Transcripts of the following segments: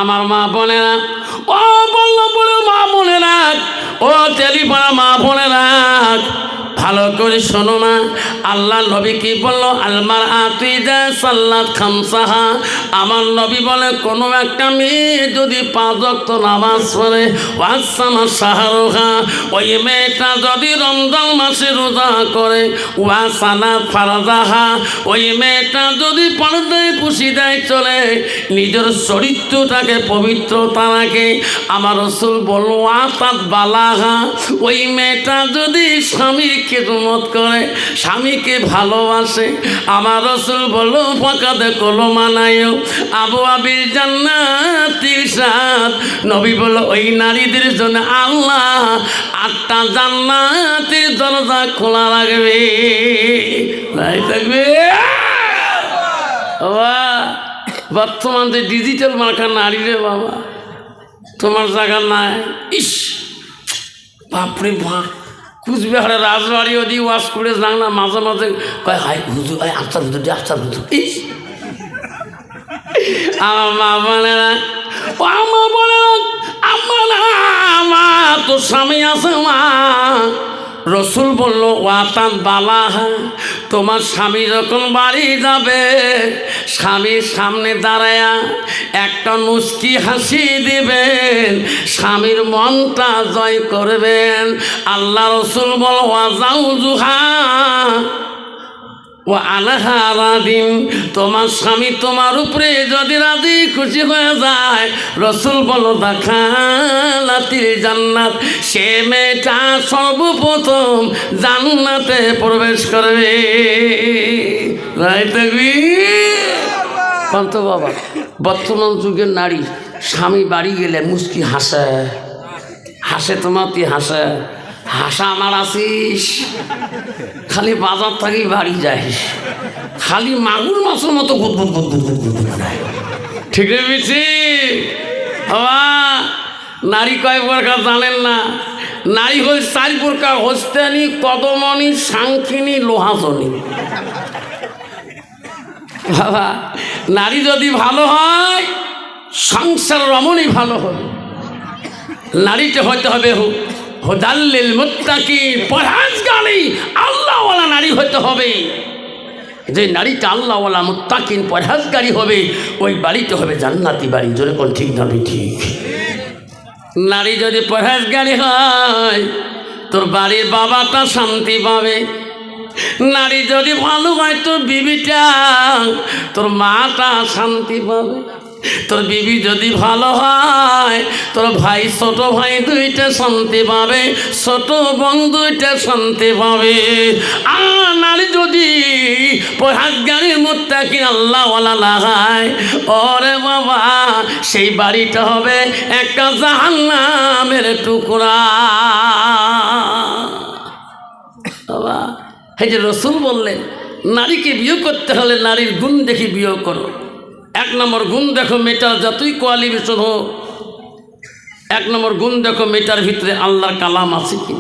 আমার মা বোনেরা, ও বল্লভপুরের মা বোনেরা, ও তেলিপাড়া মা বোনেরা, ভালো করে শোনো না। আল্লাহ নবী কি বললো? আলমার আতিজা সাল্লাত খামসাহা। আমার নবী বলে কোনো একটা মেয়ে যদি 5 ওয়াক্ত নামাজ পড়ে, ওয়াসামা শাহরুহা, ওই মেয়েটা যদি রমজান মাসে রোজা করে, ওয়াসানা ফারজাহা, ওই মেয়েটা যদি পর্দায় পুশিদায় চলে, নিজের চরিত্রটাকে পবিত্রতা রাখে, আমার রাসূল বলল ওয়াতাত বালাহা, ওই মেয়েটা যদি স্বামীর খেদমত করে, স্বামীকে ভালোবাসে, আমার রাসূল বলল ফাকাদে কলমানায়ও আবু আবির জান্নাতির সাথ। নবী বলল ওই নারীদের জন্য আল্লাহ 8টা জান্নাতের দরজা খোলা রাখবে। নাই থাকবে বাবা। বর্তমান যে ডিজিটাল মার্কা নারী রে বাবা, তোমার জায়গা নাই। ইস বাপরে বাপ, কুচবিহারের রাজবাড়ি ওদি ওয়াশ করে যান না, মাঝে মাঝে কয় হাই হুজুর, আফসার হুজুর, আফসার হুজুর। ইস আমার মা বোনেরা, ও আমার বোনেরা, আমার তো স্বামী আছে মা। রসুল বলল ওয়াতান বালাহা, তোমার স্বামী যখন বাড়ি যাবে, স্বামীর সামনে দাঁড়ায়া একটা মুস্কি হাসি দিবেন, স্বামীর মনটা জয় করবেন। আল্লাহ রসুল বল ওয়াজাউজুহা ও আলাহা রাদিন, তোমার স্বামী তোমার উপরে যদি রাজি খুশি হয়ে যায়, রসুল বলো দাখালাতিল জান্নাত, সে মেয়েটা সর্বপ্রথম জান্নাতে প্রবেশ করবে। কন্ত বাবা, বর্তমান যুগের নারী স্বামী বাড়ি গেলে মুস্কি হাসে, হাসে তোমার তুই হাসে, হাসা আমার আসিস, খালি বাজার থাকি বাড়ি যাইস, খালি মাগুর মাছের মতো গুদগুদ গুদগুদ গুদগুদ করায়। ঠিক রে বিছি বাবা, নারী কয় প্রকার জানেন না? নারী হল 4 প্রকার, হস্তানি, কদমনি, সাংখিনী, লোহাজনী। বাবা নারী যদি ভালো হয়, সংসার রমণী ভালো হবে। নারীতে হতে হবে হুদাল্লিল মুত্তাকিন, পরহেজগারী আল্লাহওয়ালা নারী হতে হবে। যে নারীটা আল্লাহওয়ালা মুত্তাকিন পরহেজগারী হবে, ওই বাড়িতে হবে জান্নাতি বাড়ি। জোরে কোন ঠিক না ঠিক? নারী যদি পরহেজগারী হয়, তোর বাড়ির বাবাটা শান্তি পাবে। নারী যদি ভালো হয়, তোর বিবিটা, তোর মাটা শান্তি পাবে। তোর বিবি যদি ভালো হয়, তোর ভাই, ছোট ভাই 2টা শান্তি পাবে, ছোট বোন 2টা শান্তি পাবে। আর নারী যদি পরহেজগারী মুত্তাকিন আল্লাহওয়ালা লাগায়, ওরে বাবা সেই বাড়িটা হবে একটা জাহান্নামের টুকরা। বাবা এই যে রসুল বললেন নারীকে বিয়ে করতে হলে নারীর গুণ দেখি বিয়ে করো। 1 নম্বর গুণ দেখো, মেয়েটার যতই কোয়ালিফিকেশন হোক, 1 নম্বর গুণ দেখো মেয়েটার ভিতরে আল্লাহর কালাম আছে কি।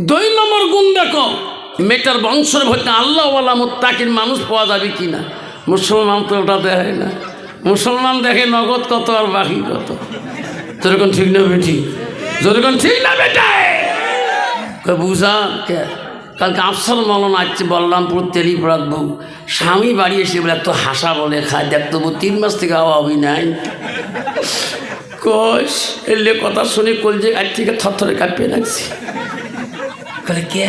2 নম্বর গুণ দেখো মেয়েটার বংশের ভিতরে আল্লাহওয়ালা মুত্তাকিন মানুষ পাওয়া যাবে কি না। মুসলমান তো ওটা দেখে না, মুসলমান দেখে নগদ কত আর বাকি কত। যেরকম ঠিক না বেটি, যেরকম ঠিক না বেটায় বুঝা কে। কালকে আফসার মলন আসছে বলরামপুর তেলিপাড়ার বউ, স্বামী বাড়ি এসে বলে এত হাসা বলে খায়, দেখতো 3 মাস থেকে আওয়াবি নাই। কোষ এলে কথা শুনে কলজে আজ থেকে থরথরে কাঁপিয়ে লাগছে। কালে কে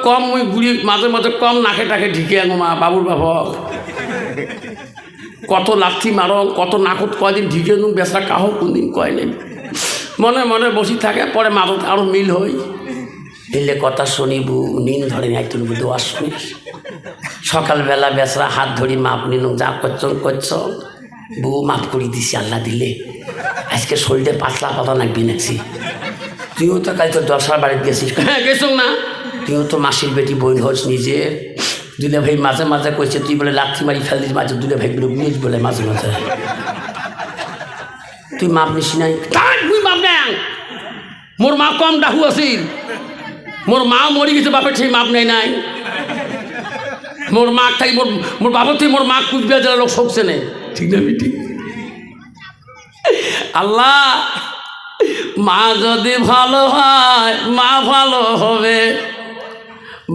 কম ওই গুড়ি মাঝে মাঝে কম নাকে টাকে ঢিকে আনো মা বাবুর বাবা, কত লাথি মারো, কত নাকত কয়দিন ঢিকে নুন বেসরা কাহ কোনদিন কয় নেই। মনে মনে বসি থাকে, পরে মাদত আরও মিল হই। এলে কথা শুনিবু নিন ধরে নাই তুলব দোয়া শুনি। সকালবেলা বেসরা হাত ধরি মাপ নিন, যা করছ বউ মাফ করে দিছি আল্লাহ দিলে। আজকে শরীরে পাতলা পাতা নাকবি নাকছি। তুইও তো কাল তোর দশার বাড়িতে গেছিস। হ্যাঁ গেছ না, তুইও তো মাসির বেটি বোন হোস নিজের। দুলে ভাই মাঝে মাঝে কইছে তুই বলে লাথি মারি ফেল দিস মাঝে, দুলে ভাইগুলো বুঝ বলে মাঝে মাঝে। তুই মাপ নিস নাই? তুই মাপ নেই, মোর মা কম ডাহু আছিল, মোর মা মরি গেছে, বাপের সেই মাপ নেই নাই। মোর মা থাকি মোর বাপর থেকে মোর মা কুচবিহার জেলার লোক শোকছে নেই। ঠিক না বেটি? আল্লাহ মা যদি ভালো হয় মা ভালো হবে,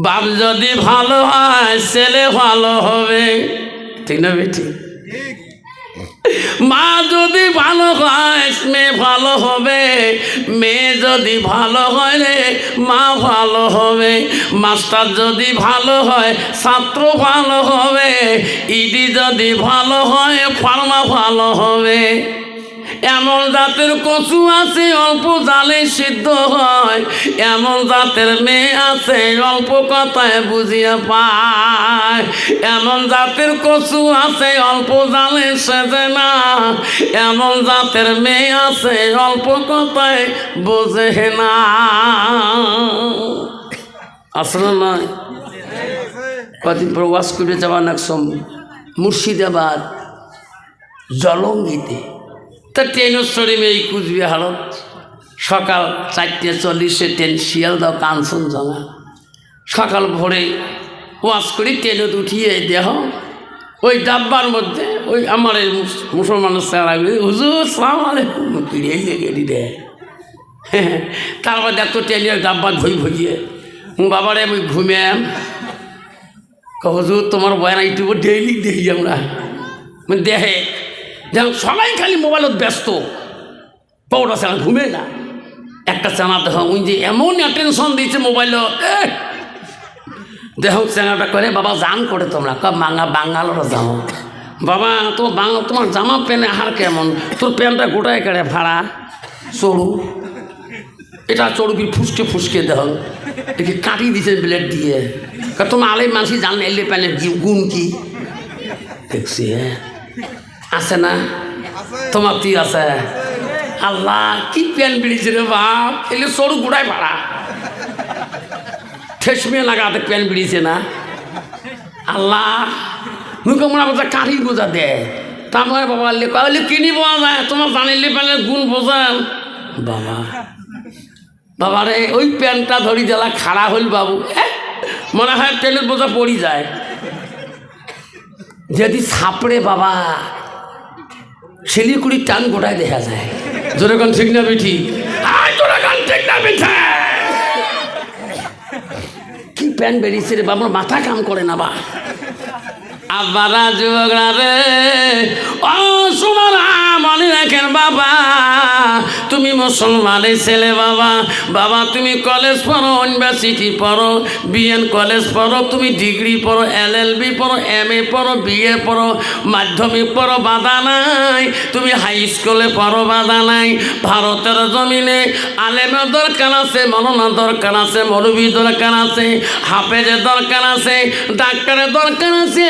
বাপ যদি ভালো হয় ছেলে ভালো হবে, ঠিক না বেটি? মা যদি ভালো হয় মেয়ে ভালো হবে, মেয়ে যদি ভালো হয় রে মা ভালো হবে, মাস্টার যদি ভালো হয় ছাত্র ভালো হবে, ইডি যদি ভালো হয় ফার্মা ভালো হবে। এমন জাতের কচু আছে অল্প জালে সিদ্ধ হয়, এমন জাতের মেয়ে আছে অল্প কথায় বুঝিয়ে পায়, এমন জাতের কচু আছে অল্প জালে সেজে না, এমন জাতের মেয়ে আছে অল্প কথায় বোঝে না। আসলে নয়, কদিন পর ওয়াজ করে যাওয়া নাকসম মুর্শিদাবাদ জলঙ্গিতে, তা ট্রেনও চড়িমে এই কুচবিহারত সকাল 4:40 ট্রেন শিয়ালদহ কাঞ্চনজঙ্ঘা। সকাল ভোরে ওয়াজ করি ট্রেনত উঠিয়ে দেহ ওই ডাব্বার মধ্যে ওই আমার এই মুসলমানের চেহারাগুলি হুজুর সালাম আলাইকুম কিড়িয়ে গেলি রে। তারপর দেখতো ট্রেনের ডাব্বার ভইয়ে বাবারে আমি ঘুমিয়াম হুজুর তোমার বয়ান ইউটিউবে ডেইলি দেখি আমরা দেহে যেন সবাই খালি মোবাইলত ব্যস্ত, বউটা চেনা ঘুমে না, একটা চেনা দেখ ওই যে এমন অ্যাটেনশন দিয়েছে মোবাইলত, দেখ চেনাটা করে বাবা জান করে তোমরা বাঙ্গালোরে যাও বাবা, তো তোমার জামা প্যান্টে হার কেমন, তোর প্যান্টটা গোটায় কেড়ে ভাড়া চড়ু, এটা চড়ুকি ফুসকে ফুসকে দেখ দেখি কাটি দিছে ব্লেড দিয়ে, তোমার আলাই মানুষ জান এলে প্যান্টের গুণ কি দেখছি। হ্যাঁ আছে না তোমার তুই আছে? আল্লাহ কি প্যান্ট বেরিয়েছে রে বাপ, এলে সরু গোড়ায় ভাড়া ঠেসমিয়ে লাগাতে প্যান্ট বেরিয়েছে না। আল্লাহ মুখে মনে বোঝা কাঠি বোঝা দেয়, তারপরে বাবা লেখা কিনি পাওয়া যায়, তোমার জানিলে প্যান্টের গুণ বোঝান বাবা। বাবারে ওই প্যান্টটা ধরি দিলা খাড়া হইল বাবু, মনে হয় ট্রেনের বোঝা পড়ি যায় যদি ছাপড়ে বাবা শিলিগুড়ির টান গোটায় দেখা যায়। যেরকম ঠিক না বেঠি, ঠিক না বেঠা কি প্যান্ট বেরিয়েছে রে বাবার মাথা কাম করে না বা আবারা যুবকরা রে ও শোনা মনে রাখেন বাবা, তুমি মুসলমানের ছেলে বাবা, বাবা তুমি কলেজ পড়ো, ইউনিভার্সিটি পড়ো, বিএন কলেজ পড়ো, তুমি ডিগ্রি পড়ো, এলএলবি পড়ো, এমএ পড়ো, বিএ পড়ো, মাধ্যমিক পড়ো, বাধা নাই, তুমি হাই স্কুলে পড়ো, বাধা নাই। ভারতের জমিনে আলেমের দরকার আছে, মৌলানার দরকার আছে, মৌলবীর দরকার আছে, হাফেজের দরকার আছে, ডাক্তারের দরকার আছে,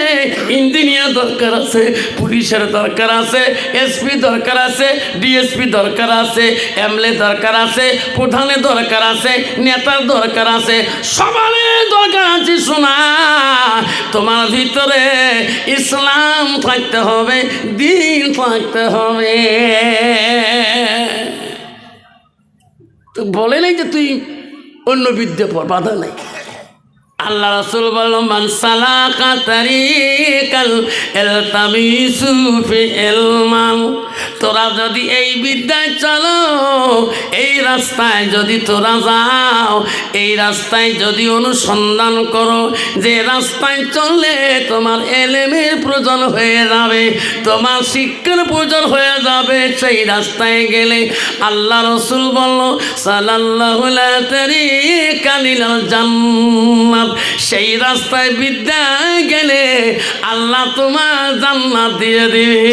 ইঞ্জিনিয়ার দরকার আছে, পুলিশের দরকার আছে, এসপি দরকার আছে, ডিএসপি দরকার আছে, এমএলএ দরকার আছে, প্রধানের দরকার আছে, নেতার দরকার আছে, সবারই দরকার আছে। শোনা তোমার ভিতরে ইসলাম থাকতে হবে, দিন থাকতে হবে। তো বলে নাই যে তুই অন্য বিদ্যে পর, বাধা নাই। আল্লাহ রাসূল বললেন মান সালাকা তারিকাল ইলতামিসু ফি ইলমান, তোরা যদি এই বিদ্যায় চলো, এই রাস্তায় যদি তোরা যাও, এই রাস্তায় যদি অনুসন্ধান করো, যে রাস্তায় চললে তোমার এলেমের প্রয়োজন হয়ে যাবে, তোমার শিক্ষার প্রয়োজন হয়ে যাবে, সেই রাস্তায় গেলে আল্লাহ রাসূল বলল সাল্লাল্লাহু আলাইহি তারিকাল জান্নাত, সেই রাস্তায় বিদ্যায় গেলে আল্লাহ তোমার জান্নাত দিয়ে দিবে।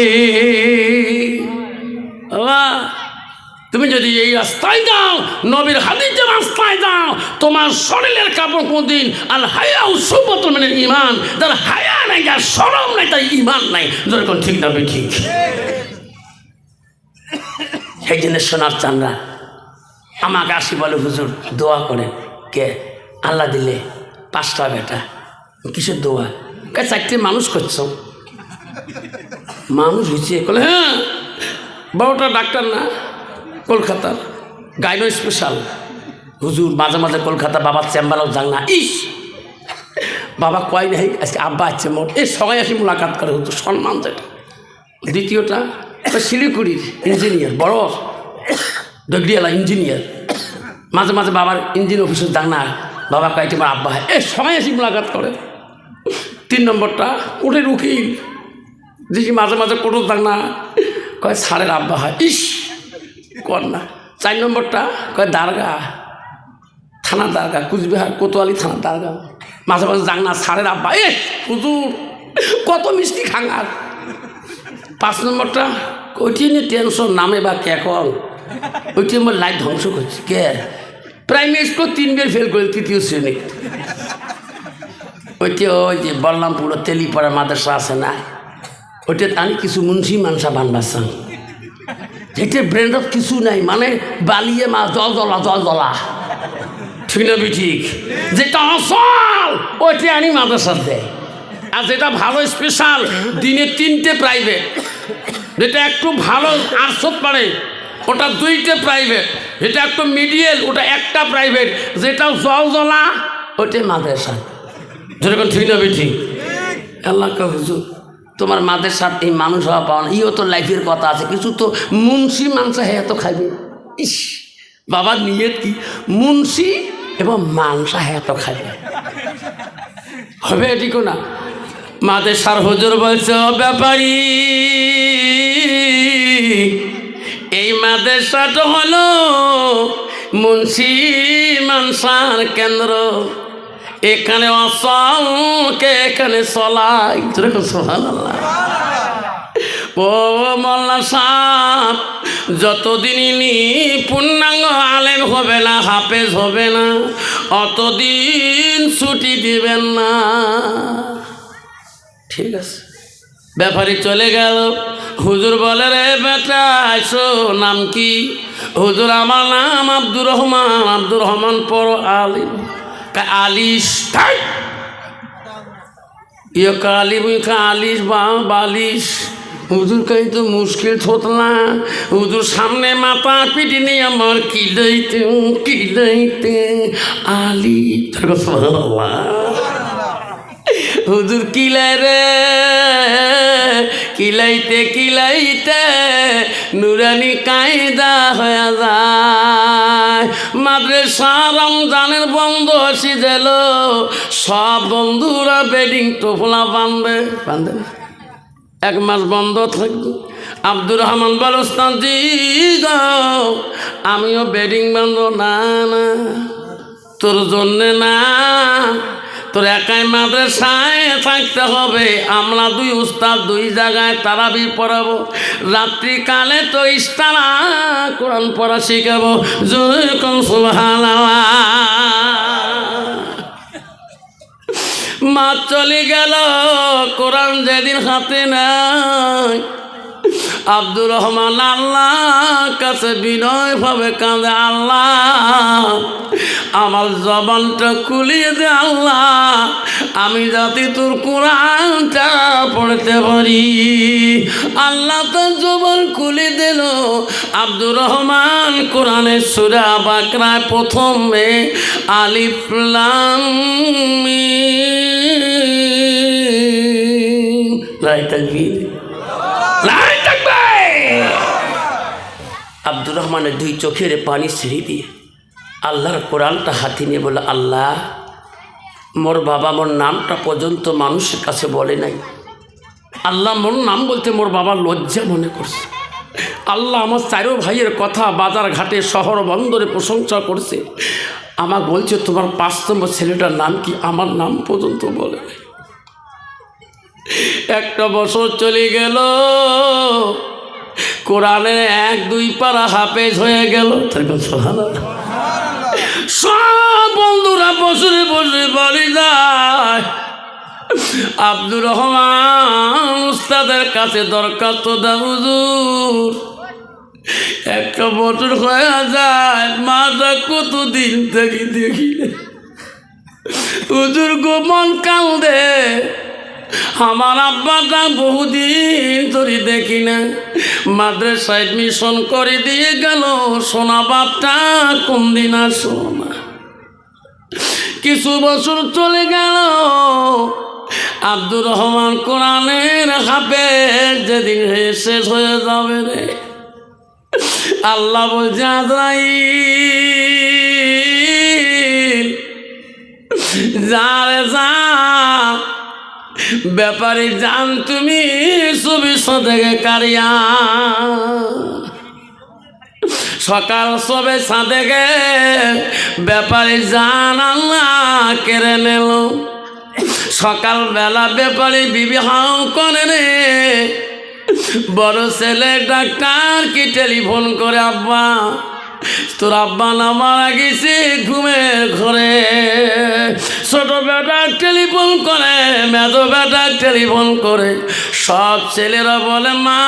তুমি যদি এই রাস্তায় যাও, নবীর হাদিসের রাস্তায় যাও, তোমার শরীরের কাপড় কোনদিন আল হায়া সুবতুল মিনাল ঈমান, যার হায়া নাই, যার শরম নাই, তার ঈমান নাই। যেরকম ঠিক না ঠিক সেই জন্য সোনার চান্দা আমাকে আসি বলে হুজুর দোয়া করে, কে আল্লাহ দিলে 5টা বেটা, কিসের দোয়া? 4টে মানুষ করছ, মানুষ হয়েছে বলে হ্যাঁ, বড়টা ডাক্তার না কলকাতার গাইনো স্পেশাল হুজুর, মাঝে মাঝে কলকাতা বাবার চেম্বারও যান না। ইস বাবা কয় নাই আজকে আব্বা আছে মোট, এই সবাই আসি মোলাকাত করে হুজুর, সম্মান যেটা। দ্বিতীয়টা শিলিগুড়ির ইঞ্জিনিয়ার, বড় দগড়িয়ালা ইঞ্জিনিয়ার। মাঝে মাঝে বাবার ইঞ্জিন অফিসের ডাকনা, বাবা কয়েকটি আমার আব্বা হয়, সবাই এসে মোলাকাত করে। 3 নম্বরটা কোর্টের উকিল, দেখি মাঝে মাঝে কোর্টের ডাকনা, কয় সারের আব্বা হয়, ইস কর না। 4 নম্বরটা কয় দারগা, থানা দারগা, কুচবিহার কোতোয়ালি থানা দারগা, মাঝে মাঝে ডাকনা সারের আব্বা, হুজুর কত মিষ্টি খাঙ্গার। 5 নম্বরটা ওইটি নিয়ে টেনশন, নামে বা কে কল, ওইটি আমার লাইফ ধ্বংস করছে। কে প্রাইমারি স্কুল 3 বার ফেল করে 3য় শ্রেণী। ওইটি ওই যে বললামপুর তেলিপাড়া মাদ্রাসা আছে না, ওইটা আমি কিছু মুন্সি মানসা বানবাসান, যেটা ব্র্যান্ডত কিছু নাই, মানে বালিয়ে মাছ জল জ্বলা, ঠিক না ঠিক? যেটা অসল ওইটা আনি মাদ্রাসার দেয়, আর যেটা ভালো স্পেশাল দিনে 3টে প্রাইভেট, যেটা একটু ভালো আর্টসত পারে ওটা 2টে প্রাইভেট, যেটা একটু মিডিয়াল ওটা 1টা প্রাইভেট, যেটা জল জ্বলা ওইটাই মাদ্রাসা, যেরকম ঠিক না ঠিক? আল্লাহ হুজুর তোমার মাদ্রাসার এই মানুষ হওয়া পাওয়া না, ইও তো লাইফের কথা আছে, কিছু তো মুন্সি মানসা হ্যাঁ তো খাইবে। ইস বাবার নিয়ত কি, মুন্সি এবং মাংসা হ্যাঁ তো খাইবে, হবে ঠিক না? মাদ্রাসার হুজুর বলছে, ও ব্যাপারী, এই মাদ্রাসাটা হলো মুন্সি মানসার কেন্দ্র, এখানে অসলকে এখানে চলাই। সুবহানাল্লাহ। ও মোল্লা সাহেব, যতদিনই পূর্ণাঙ্গ আলেম হবে না, হাফেজ হবে না, অতদিন ছুটি দিবেন না। ঠিক আছে, ব্যাপারী চলে গেল। হুজুর বলে, রে বেটা আইসো, নাম কি? হুজুর আমার নাম আব্দুর রহমান। আব্দুর রহমান পর আলিম, আলিশ ইয়ে কালিম আলিশ বা বালিশ। হুজুর কাই তো মুশকিল থতলা, হুজুর সামনে মাথা পিটি নিয়ে আমার কিলাইতে আলি। হুজুর কিলাই রে, কিলাইতে নুরানি কায়দা হয়ে যায়। মাদ্রাসা রমজানের বন্ধ আসি গেল, সব বন্ধুরা বেডিং টোপলা বাঁধবে না, 1 মাস বন্ধ থাকবে। আব্দুর রহমান বল, ওস্তাদজি গো আমিও বেডিং বাঁধব। না না, তোর জন্যে না, তোর একাই মাদ্রাসায় থাকতে হবে। আমরা 2 উস্তাদ 2 জায়গায় তারাবি পড়াবো, রাত্রিকালে তো ইস্তারা কোরআন পড়া শিখাবো। জয় কোন সুবহানাল্লাহ। মা চলে গেল, কোরআন যেদিন হাতে নাই, আব্দুর রহমান আল্লাহ কাছে বিনয় ভাবে কাঁদে, আল্লাহ আমার জবানটা খুলিয়ে দে আল্লাহ, আমি যাতে তোর কোরআনটা পড়তে পারি। আল্লাহ তার জবান খুলে দিল। আব্দুর রহমান কোরআনের সূরা বাকরায় প্রথমে আলিফ লাম মিম, আব্দুর রহমানের 2 চোখের পানি ছেড়ে দিয়ে আল্লাহর কোরআনটা হাতে নিয়ে বলে, আল্লাহ মোর বাবা মোর নামটা পর্যন্ত মানুষের কাছে বলে নাই, আল্লাহ মোর নাম বলতে মোর বাবা লজ্জা মনে করছে। আল্লাহ আমার 4 ভাইয়ের কথা বাজার ঘাটে শহর বন্দরে প্রশংসা করছে, আমার বলছে তোমার 5 নম্বর ছেলেটার নাম কি, আমার নাম পর্যন্ত বলে নাই। 1টা বছর চলে গেল, কোরআনের 1-2 পারা হাফেজ হয়ে গেল। সব বন্ধুরা বসে বসে বাড়ি যায়, আব্দুর রহমান উস্তাদের কাছে দরখাস্ত দেয়, হুজুর 1টা বছর হয়ে যায়, মাটা কতদিন থেকে দেখি হুজুর গোপন কাঁদে, আমার আব্বাটা বহুদিন ধরে দেখি না, মাদ্রাসায় এডমিশন করে দিয়ে গেল, সোনা বাপটা কোন দিন আসো না। কিছু বছর চলে গেল, আব্দুর রহমান কোরআনের হাফেজ যেদিন শেষ হয়ে যাবে রে, আল্লাহ বলছে আজরাইল যারে যা ব্যাপারে জান তুমি চব্বিশ থেকে কারিয়া সকাল সবে সাঁদে গে ব্যাপারে জান আল্লাহ কেড়ে নিল। সকালবেলা ব্যাপারে বিবাহ করে রে, বড় ছেলে ডাক্তার কি টেলিফোন করে, আব্বা তোর আব্বা না মারা গেছে ঘুমের ঘরে। ছোট বেটা টেলিফোন করে, মেজো বেটা টেলিফোন করে, সব ছেলেরা বলে মা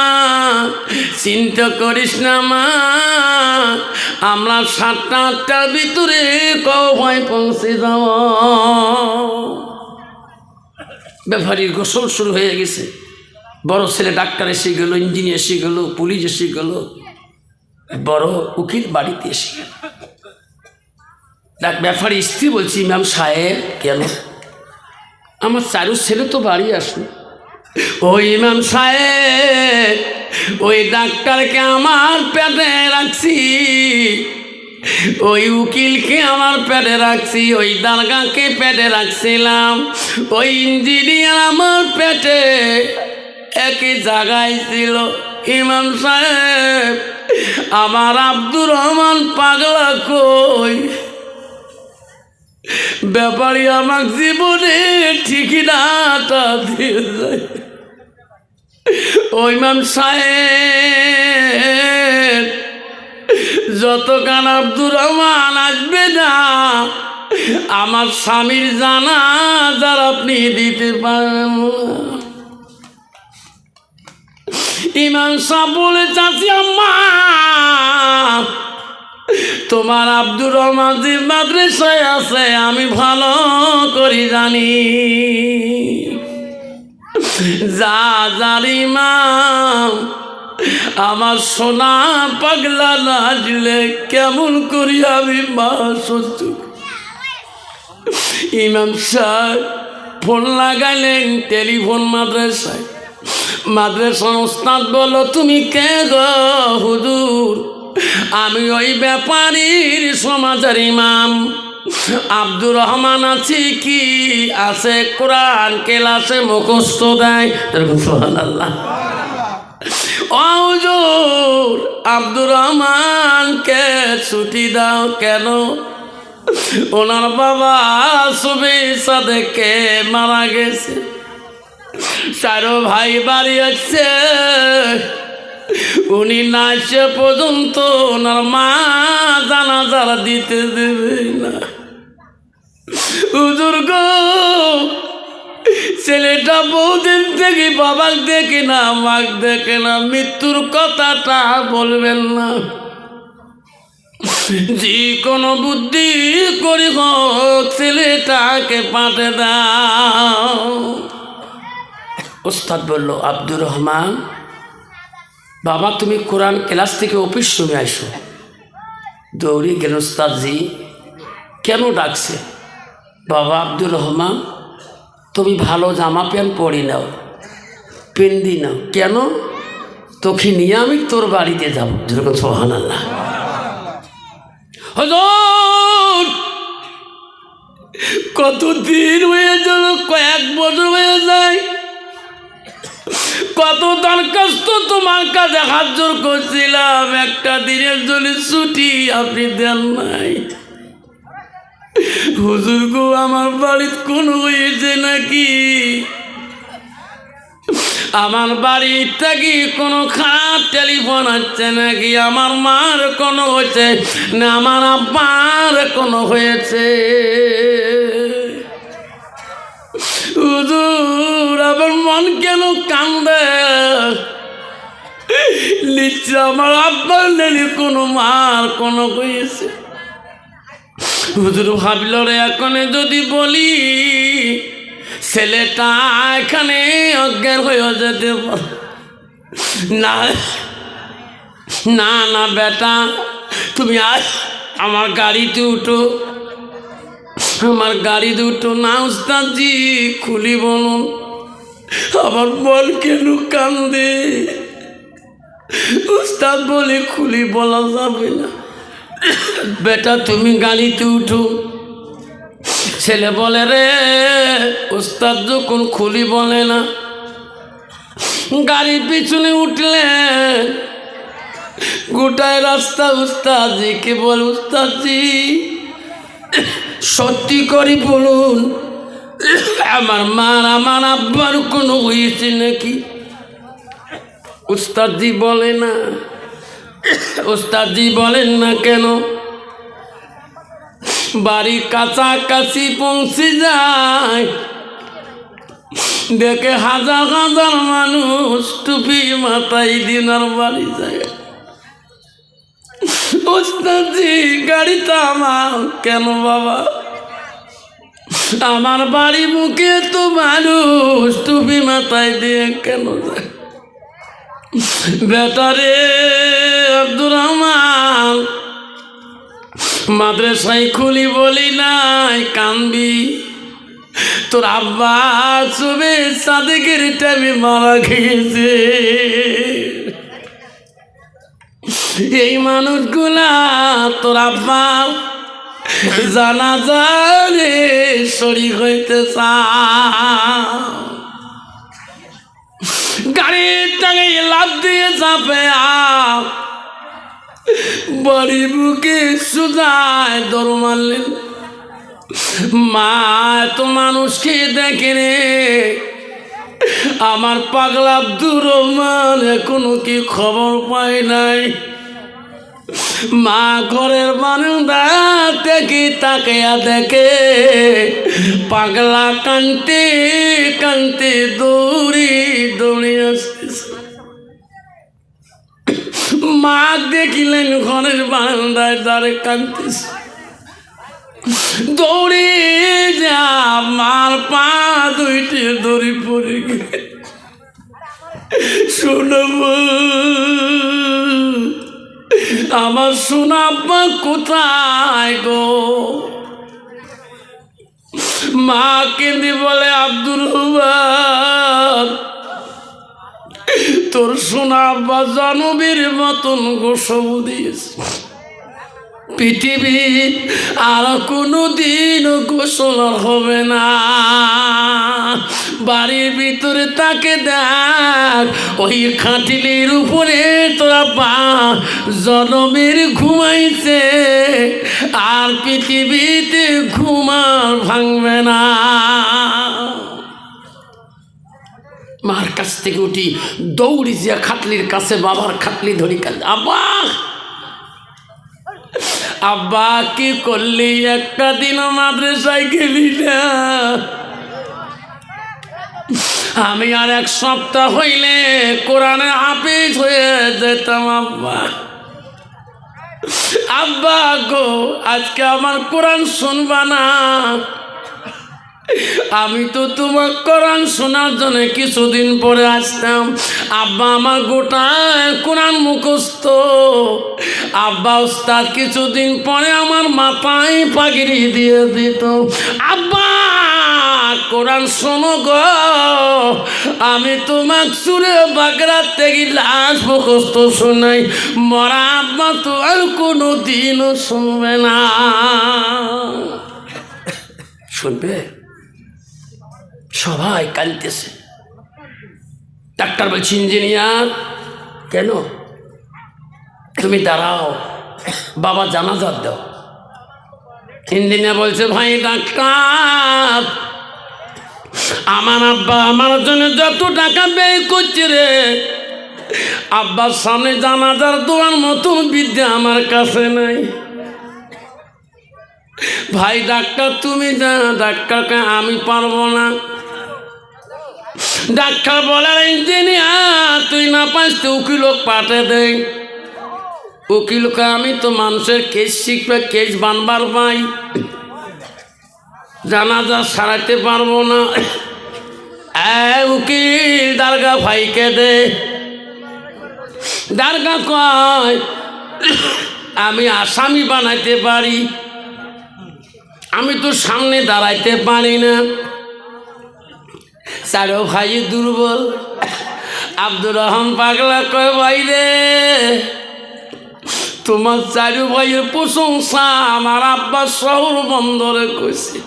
চিন্তা করিস না মা, আমরা 7টা 8টার ভিতরে কওয়ায় পৌঁছে যাব। ব্যাপারীর গোসল শুরু হয়ে গেছে, বড় ছেলে ডাক্তার এসে গেল, ইঞ্জিনিয়ার এসে গেল, পুলিশ এসে গেল, বড় উকিল বাড়িতে এসে গেল। ব্যাপারী স্ত্রী বলছি ইমাম সাহেব কেন, আমার 4 ছেলে তো বাড়ি আসুন। ওই ইমাম সাহেব ওই ডাক্তারকে আমার পেটে রাখছি, ওই উকিলকে আমার পেটে রাখছি, ওই দারগাকে পেটে রাখছিলাম, ওই ইঞ্জিনিয়ার আমার পেটে একই জায়গায় ছিল। ইমাম সাহেব আমার আব্দুর রহমান পাগলা কই, ব্যাপারী আমার জীবনে ঠিকানাটা দিয়ে যায়। ওই ইমাম সাহেব যতক্ষণ আব্দুর রহমান আসবে না আমার স্বামীর জানাজার আপনি দিতে পারেন না। ইমাম সাহেব বলে চাচি আম্মা তোমার আব্দুর রহমান যে মাদ্রাসায় আছে আমি ভালো করে জানি, যা জালিমাম আমার সোনা পাগলা নাচলে কেমন করি আমি মা সহ্য। ইমাম সাহেব ফোন লাগাইলেন টেলিফোন মাদ্রাসায়, মাদ্রাসার ওস্তাদ বলো তুমি কে গো? হুজুর আমি ওই ব্যাপারীর সমাজের ইমাম আব্দুর রহমান আছি। কি আছে? কোরআন ক্লাসে মুখস্থ দেয়। সুবহানাল্লাহ। ও হুজুর আব্দুর রহমানকে ছুটি দাও কেন? ওনার বাবা সুবি সাদেকে মারা গেছে, 4 ভাই বাড়ি আছে, উনি না আসে পর্যন্ত ওনার মা জানাজার দিতে দেবে না। হুজুর গো ছেলেটা বহুদিন থেকে বাবাক দেখে না, মাক দেখে না, মৃত্যুর কথাটা বলবেন না, যে কোনো বুদ্ধি করি হোক ছেলেটাকে পাঠে দাও। ওস্তাদ বলল আব্দুর রহমান বাবা তুমি কোরআন ক্লাস থেকে অফিস রুমে আইসো। দৌড়ে গেল ওস্তাদজি। কেন ডাকছে? বাবা আব্দুর রহমান তুমি ভালো জামা প্যান্ট পরে নাও, পেন্দি নাও। কেন? তোকে নিয়ে আমি তোর বাড়িতে যাবো। যেরকম সুবহানাল্লাহ। হুজুর কতদিন হয়ে গেল, কয়েক বছর হয়ে যায়, কত দরখাস্ত তোমার কাছে হাত জোর করছিলাম, একটা দিনের জন্য ছুটি আপনি দেন নাই। হুজুর গো আমার বাড়িতে কোন হয়েছে নাকি? আমার বাড়ির থেকে কোনো খারাপ টেলিফোন আসছে নাকি? আমার মার কোনো হয়েছে না আমার আব্বার কোনো হয়েছে? হুজুর আমার মন কেন কান্দে? নিশ্চয় আমার আব্বার নেই কোনো মার কোনো হয়েছে। হুজুর ভাবল রে এখন যদি বলি ছেলেটা এখানে অজ্ঞান হয়ে যেতে না। না না বেটা তুমি আজ আমার গাড়িতে উঠো, আমার গাড়িতে উঠো। না উস্তাদজি খুলি বলুন। আমার মন কেন কান্দে? উস্তাদ বলে খুলি বলা যাবে না। বেটা তুমি গাড়িতে উঠো। ছেলে বলে রে উস্তাদ যখন খুলি বলে না। গাড়ির পিছনে উঠলেন, গোটায় রাস্তা উস্তাদজিকে বল, উস্তাদজি সত্যি করে বলুন আমার মার আমার আব্বার কোনো হয়েছে নাকি? উস্তাদজি বলে না। উস্তাদজি বলেন না কেন? বাড়ি কাছাকাছি পৌঁছে যায়, দেখে হাজার হাজার মানুষ টুপি মাথায় দিনার বাড়ি যায়। উস্তাদজি গাড়িটা আমার কেন বাবা? আমার বাড়ি মুখে তো মানুষ টুপি মাথায় দিয়ে কেন যায়? বেটারে আব্দুর রহমান মাদ্রাসায় খুলি বলি নাই কানবি। তোর আব্বা চবে সাদেকের টাইমে মারা গিয়েছে। এই মানুষগুলা তোর আব্বা জানাজারে শরীক হইতে চায়। গাড়ির টাঙে লাভ দিয়ে চাপে বাড়ি বুকে সুজায় দৌড় মারলেন। মা এত মানুষকে দেখে রে, আমার পাগলা আব্দুর রহমান এখনো কি খবর পায় নাই? মা ঘরের বারান্দা থেকে তাকিয়া দেখে পাগলা কানতে কানতে দৌড়ি দৌড়ে আসতেছে। মা দেখিলেন ঘরের বারান্দায় দাঁড়ে কানতেছে, দৌড়ে যা মার পা দুইটি দড়ি পড়ে গেলে। শুনব আমার সোনা আব্বা কোথায় গো? মা কেঁদে বলে আব্দুর রহমান তোর সোনা আব্বা জানবীর মতন গোসল দিয়েছে। পৃথিবীর আর কোনো দিন গোসল হবে না। বাড়ির ভিতরে তাকে দেখ, ওই খাটিলের উপরে তোরা পা জনমের ঘুমাইছে, আর পৃথিবীতে ঘুমার ভাঙবে না। মার কাছ থেকে উঠি দৌড়ি যে খাটলির কাছে, বাবার খাটলি ধরি কাল, আব্বা আব্বা কি করলি? একটা দিন মাদ্রাসায় গেলি না। আমি আর এক সপ্তাহ হইলে কোরআনে হাফিজ হয়ে যেতাম। আব্বা আব্বা গো আজকে আমার কোরআন শুনবা না? আমি তো তোমার কোরআন শোনার জন্য কিছুদিন পরে আসতাম। আব্বা আমার গোটা কোরআন মুখস্থ। আব্বা উস্তাদ কিছুদিন পরে আমার মাথায় পাগড়ি দিয়ে দিত। আব্বা কোরআন শোনো গো, আমি তোমার সুরে বাগড়ার থেকে লাশ মুখস্থ শোনাই। মরা আব্বা তো আর কোনো দিনও শুনবে না। শুনবে? সবাই কাঁদতেছে। ডাক্তার বলছি ইঞ্জিনিয়ার কেন? তুমি দাঁড়াও, বাবা জানাজা দাও। ইঞ্জিনিয়ার বলছে ভাই ডাক্তার, আমার আব্বা আমার জন্য যত টাকা ব্যয় করছে রে, আব্বার সামনে জানাজার দোয়ার মতন বিদ্যা আমার কাছে নাই। ভাই ডাক্তার তুমি যা। ডাক্তারকে আমি পারবো না। ডাক্তার বলার ইঞ্জিনিয়ার তুই না পাস তো উকিলক পাঠে দেয়। উকিলকে আমি তো মানুষের কেস শিখবে, কেস বানবার পাই, জানাজা সারাতে পারবো না। উকিল দারগা ভাইকে দে। দারগা কয় আমি আসামি বানাইতে পারি, আমি তো সামনে দাঁড়াইতে পারি না। চারো ভাই দুর্বল। আব্দুর রহমান পাগলা কয় ভাই রে, তোমার চারো ভাইয়ের প্রশংসা আমার আব্বা শহর বন্দরে কইছে,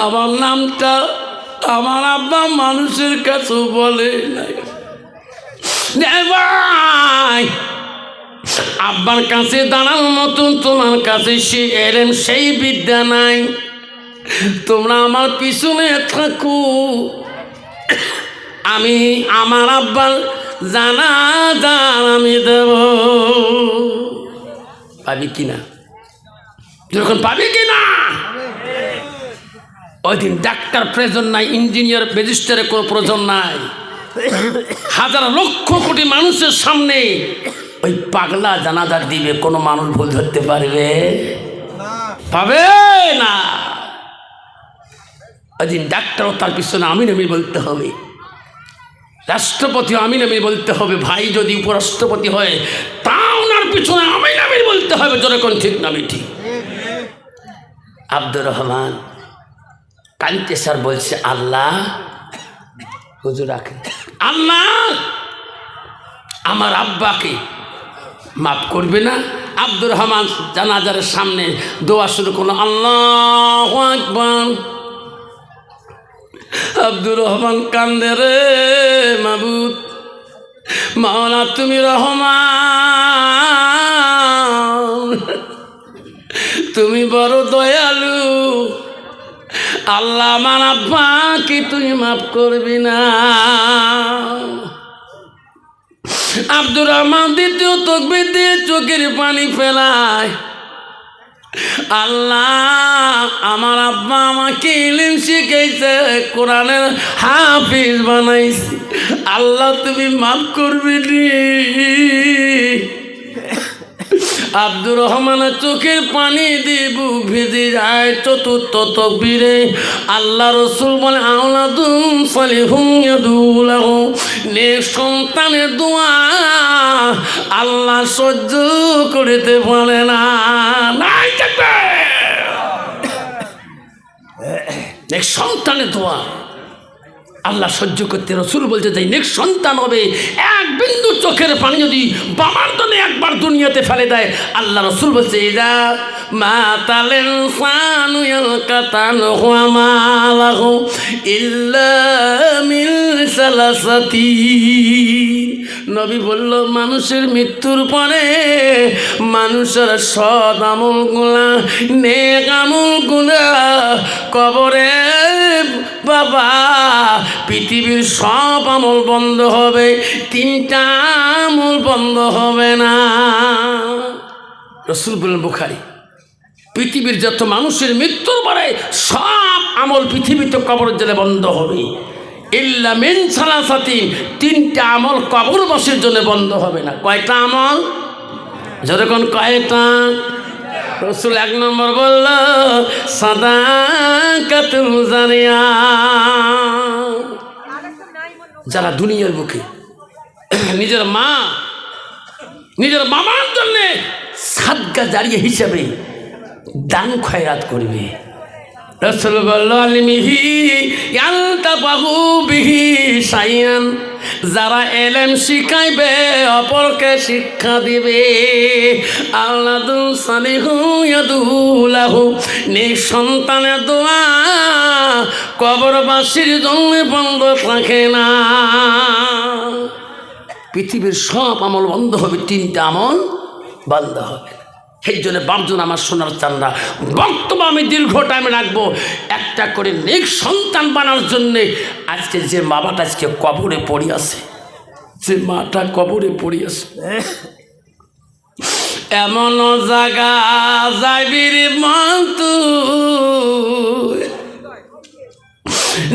আমার নামটা আমার আব্বা মানুষের কাছে বলে নাই। ভাই আব্বার কাছে দাঁড়ার মতন তোমার কাছে সে এলেন সেই বিদ্যা নাই, তোমরা আমার পিছনে থাকো, আমি আমার আব্বার জানাজার আমি দেব। পাবি কিনা? যখন পাবি কিনা? ওই দিন ডাক্তার প্রয়োজন নাই, ইঞ্জিনিয়ার ম্যাজিস্ট্রেটের কোনো প্রয়োজন নাই, হাজার লক্ষ কোটি মানুষের সামনে ওই পাগলা জানাজার দিবে, কোনো মানুষ ভুল ধরতে পারবে? পাবে না। ওই দিন ডাক্তারও তার পিছনে আমিন আমিন বলতে হবে, রাষ্ট্রপতি আমিন আমিন বলতে হবে, ভাই যদি উপরাষ্ট্রপতি হয় তা ওনার পিছনে আমিন আমিন বলতে হবে। যেরকম ঠিক না ঠিক? আব্দুর রহমান কালিতে স্যার বলছে, আল্লাহ হুজুর রাখেন, আল্লাহ আমার আব্বাকে মাফ করবে না? আব্দুর রহমান জানাজারের সামনে দোয়া শুরু করলো, আল্লাহু আকবার। আব্দুর রহমান কান্দে, রে মাবুদ মাওলা তুমি রহমান, তুমি বড় দয়ালু, আল্লাহ আমার আব্বাকে তুই মাফ করবি না। আব্দুর রহমান দ্বিতীয় তাকবীর দিয়ে চোখের পানি ফেলায়, আল্লাহ আমার আব্বা আমাকে ইলম শিখাইছে, কোরআনের হাফিজ বানাইছে, আল্লাহ তুমি মাফ করবি নি। আব্দুর রহমানের চোখের পানি দিয়ে বুক ভিজে যায়। চতুর্থ তাকবীরে আল্লাহ রসুল বলে, আওলাদুন সালিহুন ইয়াদুলাহু, নেক সন্তানের দোয়া আল্লাহ সহ্য করতে পারে না। নেক সন্তানের দোয়া আল্লাহ সহ্য করতে, রসুল বলতে চাই নেক সন্তান হবে, এক বিন্দু চোখের পানি যদি বাবার জন্য একবার দুনিয়াতে ফেলে দেয়, আল্লাহ রসুল বলছে, এরা মাতালেন সানু ইয়ালকাতানু ওয়া মালাহু ইল্লা মিন সালাসাতি। নবী বলল, মানুষের মৃত্যুর পরে মানুষের সৎ আমলগুলা, নেক আমলগুলা কবরে বাবা পৃথিবীর সব আমল বন্ধ হবে, তিনটা আমল বন্ধ হবে না। রাসূল বলেন বুখারী, পৃথিবীর যত মানুষের মৃত্যুর পরে সব আমল পৃথিবীতে কবরের জেলে বন্ধ হবে, ইল্লা মিন সালাসাতিন, তিনটা আমল কবরবাসীর জন্য বন্ধ হবে না। কয়টা আমল? যখন কয়টা? রসুল এক নম্বর বলল সাদাকাতুল জারিয়া। যারা দুনিয়ার বুকে নিজের মা নিজের বাবার জন্য সাদকা জারিয়া হিসেবে দান খয়রাত করবে। রসুল বলল আলিমিহি ইয়ালতাবাহু বিহি শাইআন, যারা এলেম শিখাইবে অপরকে শিক্ষা দিবে। আওলাদুন সালিহুন ইয়াদুলাহু, নেক সন্তানের দোয়া কবরবাসীর জন্য বন্ধ থাকে না। পৃথিবীর সব আমল বন্ধ হবে, তিনটা আমল বন্ধ হবে। সেই জন্য বাপজন আমার সোনার চান্দা, বক্তব্য আমি দীর্ঘ টাইমে রাখবো। একটা করে নেক সন্তান বানার জন্যে আজকে যে বাবাটা আজকে কবরে পড়ে আছে, যে মাটা কবরে পড়ে আছে, এমন জায়গা যাইবির মন্ত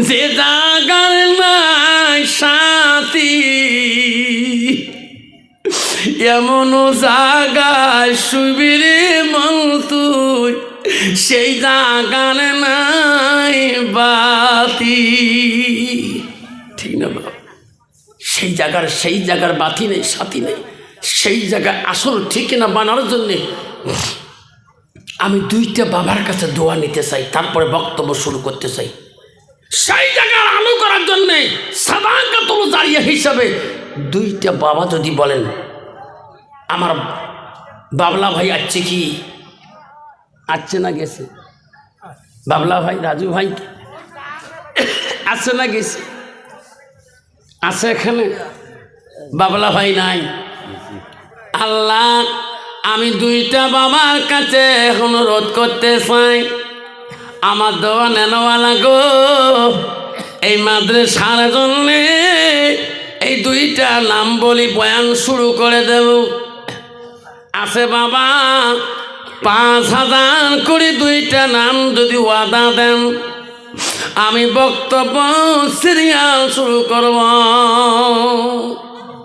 যে জায়গার নাই সাথী, এমন জায়গায় শুবিরে মন তুই, সেই জায়গার নাই বাতি। ঠিক না বাবা? সেই জায়গার বাতি নেই, সাথী নেই। সেই জায়গায় আসল ঠিকানা বানার জন্যে আমি দুইটা বাবার কাছে দোয়া নিতে চাই, তারপরে বক্তব্য শুরু করতে চাই। সেই জায়গার আলো করার জন্যে সাদাকাতুল জারিয়া হিসাবে দুইটা বাবা যদি বলেন আমার বাবলা ভাই আসছে কি আসছে না গেছে, বাবলা ভাই রাজু ভাই আসছে না গেছে, আছে এখানে বাবলা ভাই নাই। আল্লাহ আমি দুইটা বাবার কাছে অনুরোধ করতে চাই, আমার দোয়া নেনওয়ালা গো, এই মাদ্রাসার জন্যে এই দুইটা নাম বলি বয়ান শুরু করে দেব। আছে বাবা 5,000 করে দুইটা নাম যদি ওয়াদা দেন আমি বক্তব্য সিরিয়াল শুরু করব।